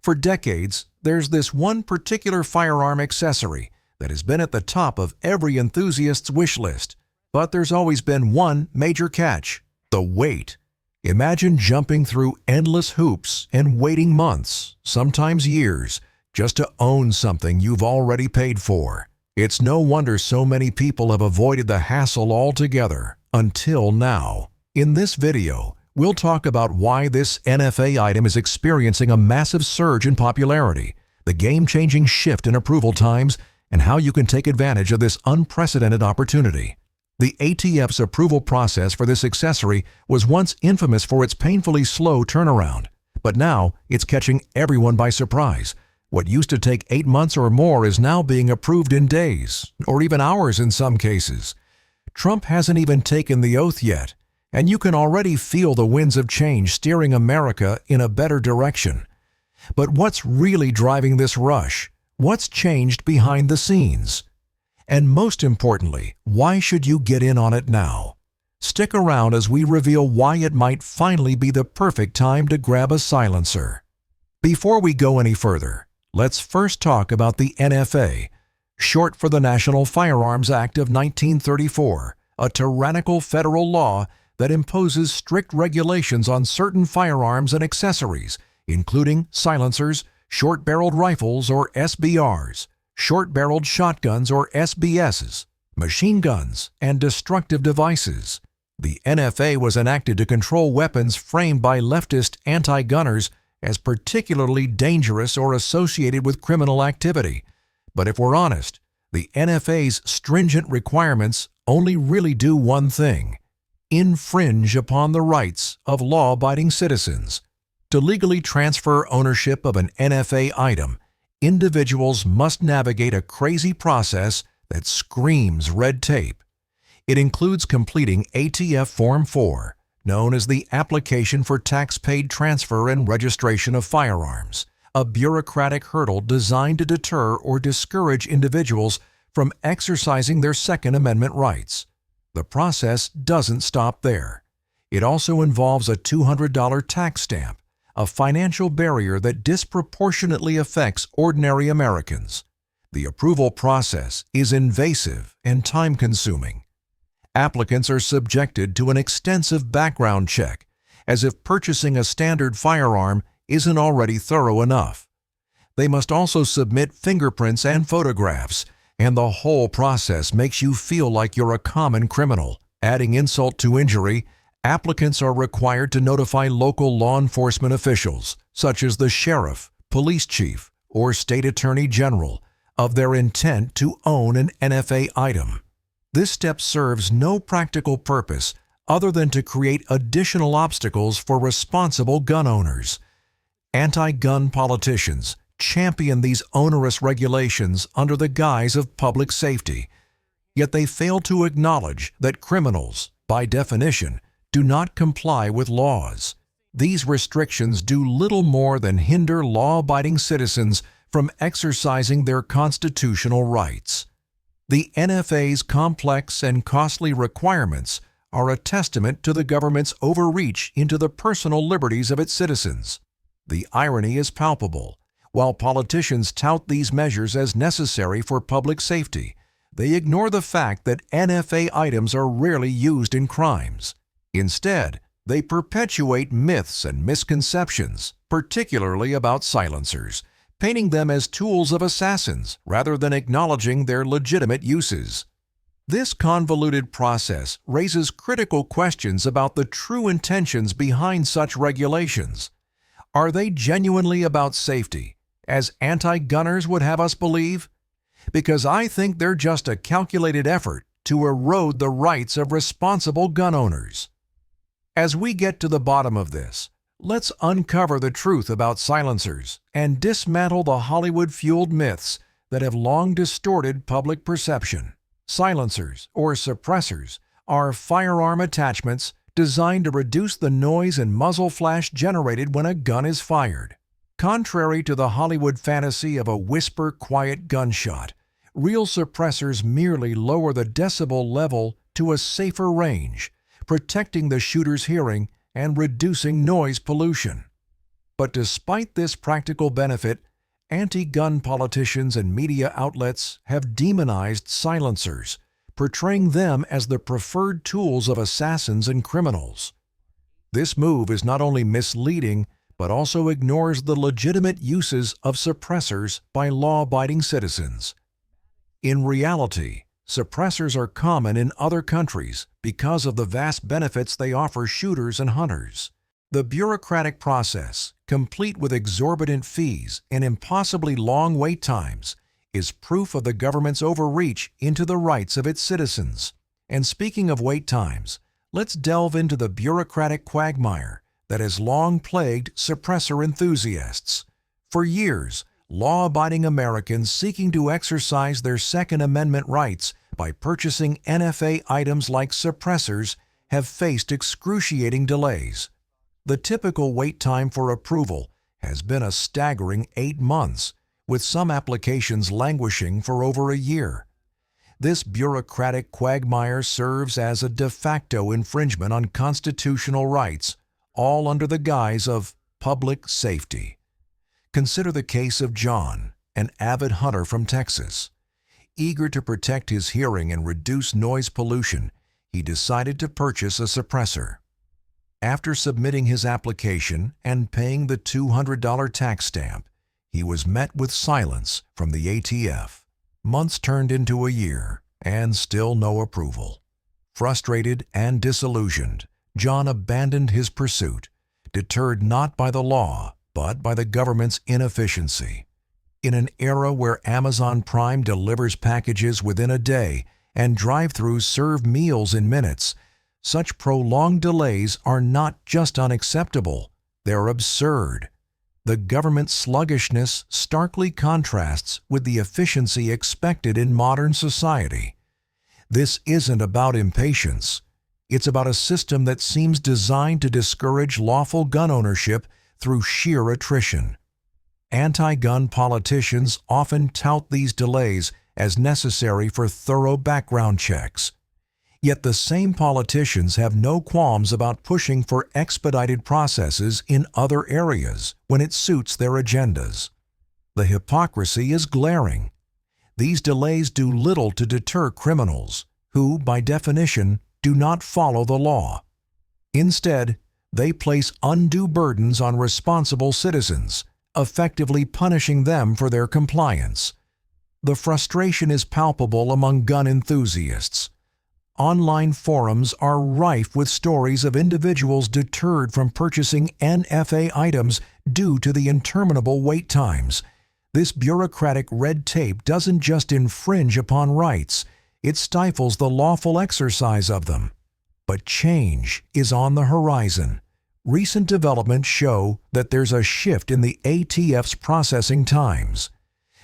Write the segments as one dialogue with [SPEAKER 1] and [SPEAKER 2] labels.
[SPEAKER 1] For decades, there's this one particular firearm accessory that has been at the top of every enthusiast's wish list. But there's always been one major catch: the weight. Imagine jumping through endless hoops and waiting months, sometimes years, just to own something you've already paid for. It's no wonder so many people have avoided the hassle altogether, until now. In this video, we'll talk about why this NFA item is experiencing a massive surge in popularity, the game-changing shift in approval times, and how you can take advantage of this unprecedented opportunity. The ATF's approval process for this accessory was once infamous for its painfully slow turnaround, but now it's catching everyone by surprise. What used to take 8 months or more is now being approved in days, or even hours in some cases. Trump hasn't even taken the oath yet, and you can already feel the winds of change steering America in a better direction. But what's really driving this rush? What's changed behind the scenes? And most importantly, why should you get in on it now? Stick around as we reveal why it might finally be the perfect time to grab a silencer. Before we go any further, let's first talk about the NFA, short for the National Firearms Act of 1934, a tyrannical federal law that imposes strict regulations on certain firearms and accessories, including silencers, short-barreled rifles or SBRs, short-barreled shotguns or SBSs, machine guns, and destructive devices. The NFA was enacted to control weapons framed by leftist anti-gunners as particularly dangerous or associated with criminal activity. But if we're honest, the NFA's stringent requirements only really do one thing: infringe upon the rights of law-abiding citizens. To legally transfer ownership of an NFA item, individuals must navigate a crazy process that screams red tape. It includes completing ATF Form 4, known as the Application for Tax-Paid Transfer and Registration of Firearms, a bureaucratic hurdle designed to deter or discourage individuals from exercising their Second Amendment rights. The process doesn't stop there. It also involves a $200 tax stamp, a financial barrier that disproportionately affects ordinary Americans. The approval process is invasive and time-consuming. Applicants are subjected to an extensive background check, as if purchasing a standard firearm isn't already thorough enough. They must also submit fingerprints and photographs, and the whole process makes you feel like you're a common criminal. Adding insult to injury, applicants are required to notify local law enforcement officials, such as the sheriff, police chief, or state attorney general, of their intent to own an NFA item. This step serves no practical purpose other than to create additional obstacles for responsible gun owners. Anti-gun politicians champion these onerous regulations under the guise of public safety, yet they fail to acknowledge that criminals, by definition, do not comply with laws. These restrictions do little more than hinder law-abiding citizens from exercising their constitutional rights. The NFA's complex and costly requirements are a testament to the government's overreach into the personal liberties of its citizens. The irony is palpable. While politicians tout these measures as necessary for public safety, they ignore the fact that NFA items are rarely used in crimes. Instead, they perpetuate myths and misconceptions, particularly about silencers, painting them as tools of assassins rather than acknowledging their legitimate uses. This convoluted process raises critical questions about the true intentions behind such regulations. Are they genuinely about safety, as anti-gunners would have us believe? Because I think they're just a calculated effort to erode the rights of responsible gun owners. As we get to the bottom of this, let's uncover the truth about silencers and dismantle the Hollywood-fueled myths that have long distorted public perception. Silencers, or suppressors, are firearm attachments designed to reduce the noise and muzzle flash generated when a gun is fired. Contrary to the Hollywood fantasy of a whisper-quiet gunshot, real suppressors merely lower the decibel level to a safer range, protecting the shooter's hearing and reducing noise pollution. But despite this practical benefit, anti-gun politicians and media outlets have demonized silencers, portraying them as the preferred tools of assassins and criminals. This move is not only misleading, but also ignores the legitimate uses of suppressors by law-abiding citizens. In reality, suppressors are common in other countries because of the vast benefits they offer shooters and hunters. The bureaucratic process, complete with exorbitant fees and impossibly long wait times, is proof of the government's overreach into the rights of its citizens. And speaking of wait times, let's delve into the bureaucratic quagmire that has long plagued suppressor enthusiasts. For years, law-abiding Americans seeking to exercise their Second Amendment rights by purchasing NFA items like suppressors have faced excruciating delays. The typical wait time for approval has been a staggering 8 months, with some applications languishing for over a year. This bureaucratic quagmire serves as a de facto infringement on constitutional rights, all under the guise of public safety. Consider the case of John, an avid hunter from Texas. Eager to protect his hearing and reduce noise pollution, he decided to purchase a suppressor. After submitting his application and paying the $200 tax stamp, he was met with silence from the ATF. Months turned into a year, and still no approval. Frustrated and disillusioned, John abandoned his pursuit, deterred not by the law, but by the government's inefficiency. In an era where Amazon Prime delivers packages within a day and drive-thrus serve meals in minutes, such prolonged delays are not just unacceptable, they're absurd. The government's sluggishness starkly contrasts with the efficiency expected in modern society. This isn't about impatience. It's about a system that seems designed to discourage lawful gun ownership through sheer attrition. Anti-gun politicians often tout these delays as necessary for thorough background checks. Yet the same politicians have no qualms about pushing for expedited processes in other areas when it suits their agendas. The hypocrisy is glaring. These delays do little to deter criminals, who, by definition, do not follow the law. Instead, they place undue burdens on responsible citizens, effectively punishing them for their compliance. The frustration is palpable among gun enthusiasts. Online forums are rife with stories of individuals deterred from purchasing NFA items due to the interminable wait times. This bureaucratic red tape doesn't just infringe upon rights, it stifles the lawful exercise of them. But change is on the horizon. Recent developments show that there's a shift in the ATF's processing times.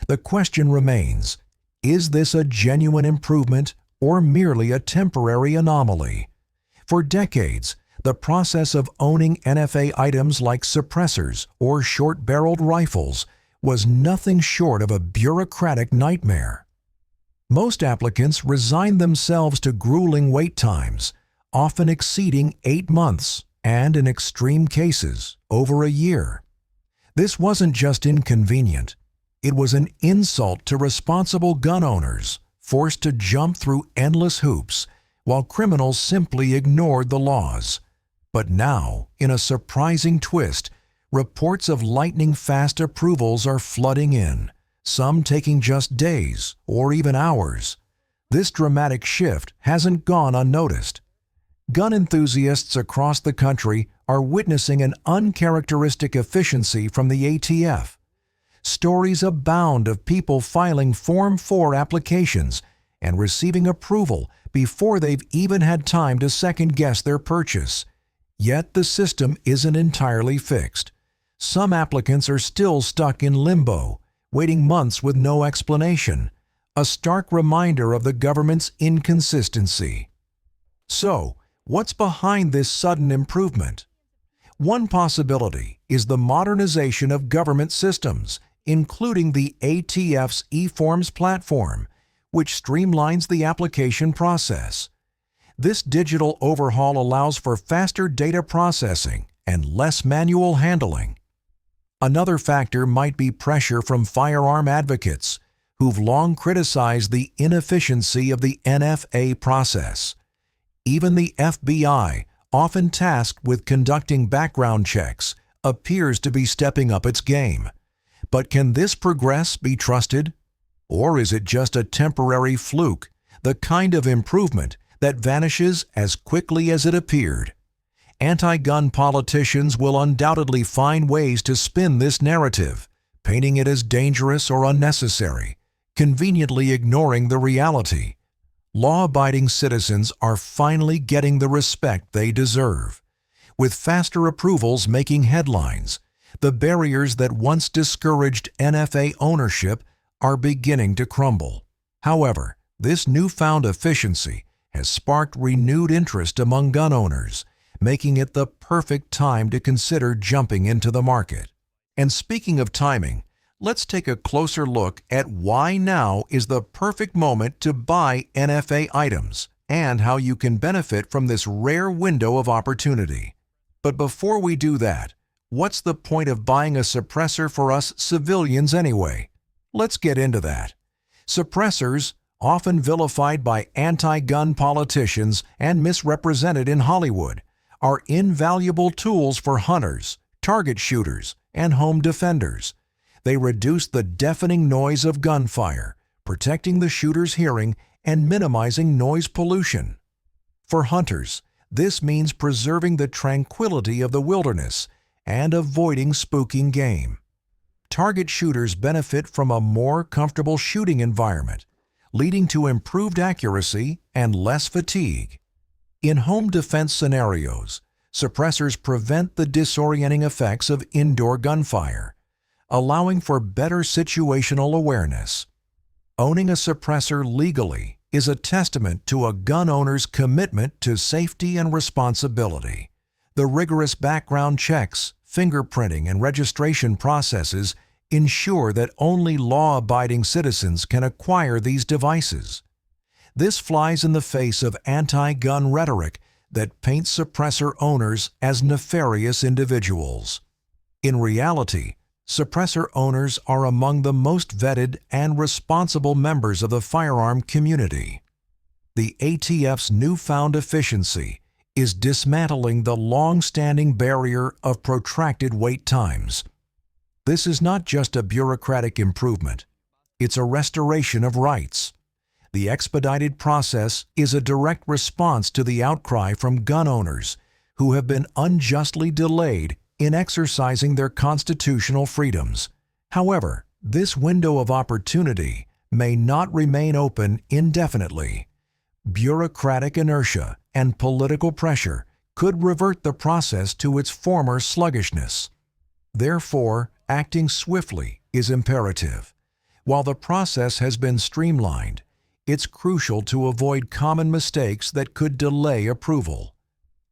[SPEAKER 1] The question remains, is this a genuine improvement or merely a temporary anomaly? For decades, the process of owning NFA items like suppressors or short-barreled rifles was nothing short of a bureaucratic nightmare. Most applicants resigned themselves to grueling wait times, often exceeding 8 months, and in extreme cases, over a year. This wasn't just inconvenient. It was an insult to responsible gun owners, forced to jump through endless hoops, while criminals simply ignored the laws. But now, in a surprising twist, reports of lightning-fast approvals are flooding in, some taking just days or even hours. This dramatic shift hasn't gone unnoticed. Gun enthusiasts across the country are witnessing an uncharacteristic efficiency from the ATF. Stories abound of people filing Form 4 applications and receiving approval before they've even had time to second-guess their purchase. Yet the system isn't entirely fixed. Some applicants are still stuck in limbo, waiting months with no explanation, a stark reminder of the government's inconsistency. So, what's behind this sudden improvement? One possibility is the modernization of government systems, including the ATF's eForms platform, which streamlines the application process. This digital overhaul allows for faster data processing and less manual handling. Another factor might be pressure from firearm advocates who've long criticized the inefficiency of the NFA process. Even the FBI, often tasked with conducting background checks, appears to be stepping up its game. But can this progress be trusted? Or is it just a temporary fluke, the kind of improvement that vanishes as quickly as it appeared? Anti-gun politicians will undoubtedly find ways to spin this narrative, painting it as dangerous or unnecessary, conveniently ignoring the reality. Law-abiding citizens are finally getting the respect they deserve. With faster approvals making headlines, the barriers that once discouraged NFA ownership are beginning to crumble. However, this newfound efficiency has sparked renewed interest among gun owners, making it the perfect time to consider jumping into the market. And speaking of timing, let's take a closer look at why now is the perfect moment to buy NFA items and how you can benefit from this rare window of opportunity. But before we do that, what's the point of buying a suppressor for us civilians anyway? Let's get into that. Suppressors, often vilified by anti-gun politicians and misrepresented in Hollywood, are invaluable tools for hunters, target shooters, and home defenders. They reduce the deafening noise of gunfire, protecting the shooter's hearing and minimizing noise pollution. For hunters, this means preserving the tranquility of the wilderness and avoiding spooking game. Target shooters benefit from a more comfortable shooting environment, leading to improved accuracy and less fatigue. In home defense scenarios, suppressors prevent the disorienting effects of indoor gunfire, allowing for better situational awareness. Owning a suppressor legally is a testament to a gun owner's commitment to safety and responsibility. The rigorous background checks, fingerprinting, and registration processes ensure that only law-abiding citizens can acquire these devices. This flies in the face of anti-gun rhetoric that paints suppressor owners as nefarious individuals. In reality, suppressor owners are among the most vetted and responsible members of the firearm community. The ATF's newfound efficiency is dismantling the long-standing barrier of protracted wait times. This is not just a bureaucratic improvement, it's a restoration of rights. The expedited process is a direct response to the outcry from gun owners who have been unjustly delayed in exercising their constitutional freedoms. However, this window of opportunity may not remain open indefinitely. Bureaucratic inertia and political pressure could revert the process to its former sluggishness. Therefore, acting swiftly is imperative. While the process has been streamlined, it's crucial to avoid common mistakes that could delay approval.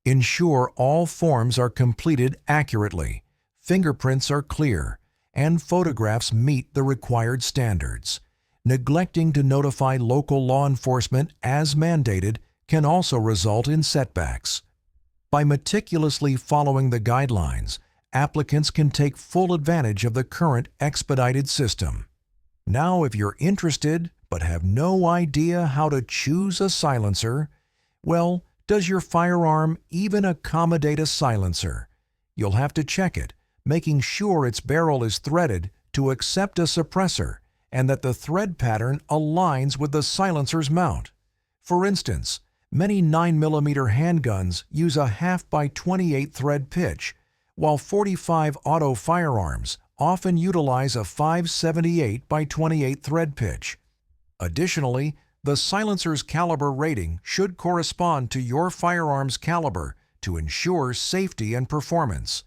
[SPEAKER 1] Ensure all forms are completed accurately, fingerprints are clear, and photographs meet the required standards. Neglecting to notify local law enforcement as mandated can also result in setbacks. By meticulously following the guidelines, applicants can take full advantage of the current expedited system. Now, if you're interested but have no idea how to choose a silencer, well, does your firearm even accommodate a silencer? You'll have to check it, making sure its barrel is threaded to accept a suppressor and that the thread pattern aligns with the silencer's mount. For instance, many 9mm handguns use a 1/2x28 thread pitch, while 45 auto firearms often utilize a 5/78x28 thread pitch. Additionally, the silencer's caliber rating should correspond to your firearm's caliber to ensure safety and performance.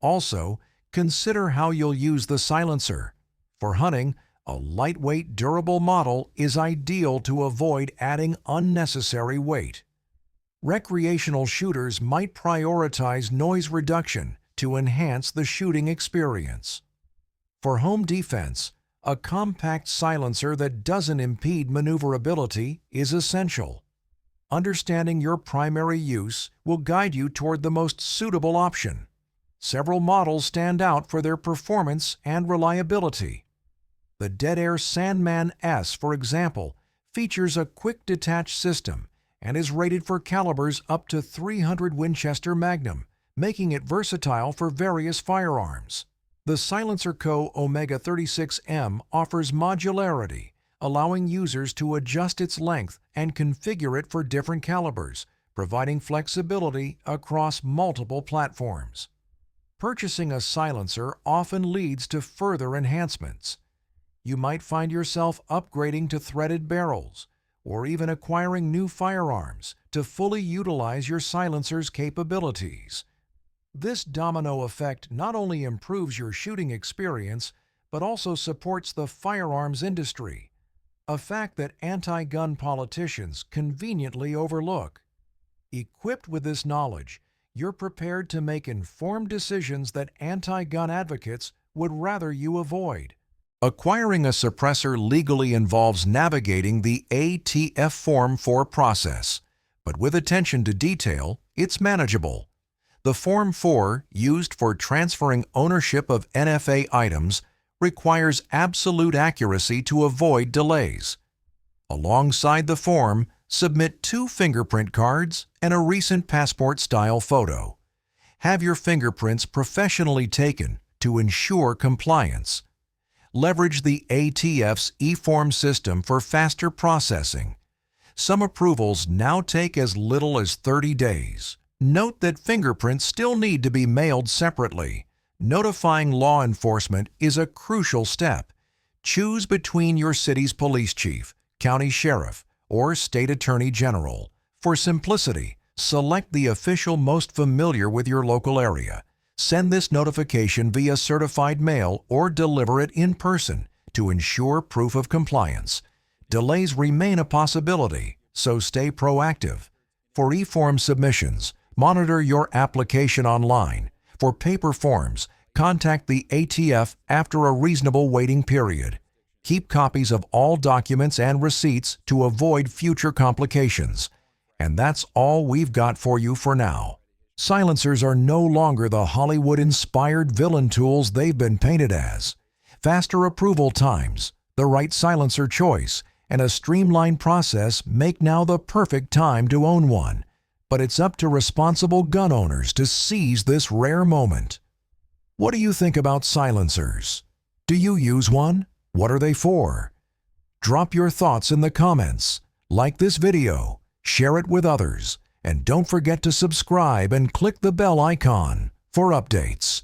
[SPEAKER 1] Also, consider how you'll use the silencer. For hunting, a lightweight, durable model is ideal to avoid adding unnecessary weight. Recreational shooters might prioritize noise reduction to enhance the shooting experience. For home defense, a compact silencer that doesn't impede maneuverability is essential. Understanding your primary use will guide you toward the most suitable option. Several models stand out for their performance and reliability. The Dead Air Sandman S, for example, features a quick detach system and is rated for calibers up to 300 Winchester Magnum, making it versatile for various firearms. The Silencer Co. Omega 36M offers modularity, allowing users to adjust its length and configure it for different calibers, providing flexibility across multiple platforms. Purchasing a silencer often leads to further enhancements. You might find yourself upgrading to threaded barrels, or even acquiring new firearms to fully utilize your silencer's capabilities. This domino effect not only improves your shooting experience, but also supports the firearms industry, a fact that anti-gun politicians conveniently overlook. Equipped with this knowledge, you're prepared to make informed decisions that anti-gun advocates would rather you avoid. Acquiring a suppressor legally involves navigating the ATF Form 4 process, but with attention to detail, it's manageable. The Form 4, used for transferring ownership of NFA items, requires absolute accuracy to avoid delays. Alongside the form, submit 2 fingerprint cards and a recent passport-style photo. Have your fingerprints professionally taken to ensure compliance. Leverage the ATF's eForm system for faster processing. Some approvals now take as little as 30 days. Note that fingerprints still need to be mailed separately. Notifying law enforcement is a crucial step. Choose between your city's police chief, county sheriff, or state attorney general. For simplicity, select the official most familiar with your local area. Send this notification via certified mail or deliver it in person to ensure proof of compliance. Delays remain a possibility, so stay proactive. For eForm submissions, monitor your application online. For paper forms, contact the ATF after a reasonable waiting period. Keep copies of all documents and receipts to avoid future complications. And that's all we've got for you for now. Silencers are no longer the Hollywood-inspired villain tools they've been painted as. Faster approval times, the right silencer choice, and a streamlined process make now the perfect time to own one. But it's up to responsible gun owners to seize this rare moment. What do you think about silencers? Do you use one? What are they for? Drop your thoughts in the comments. Like this video, share it with others, and don't forget to subscribe and click the bell icon for updates.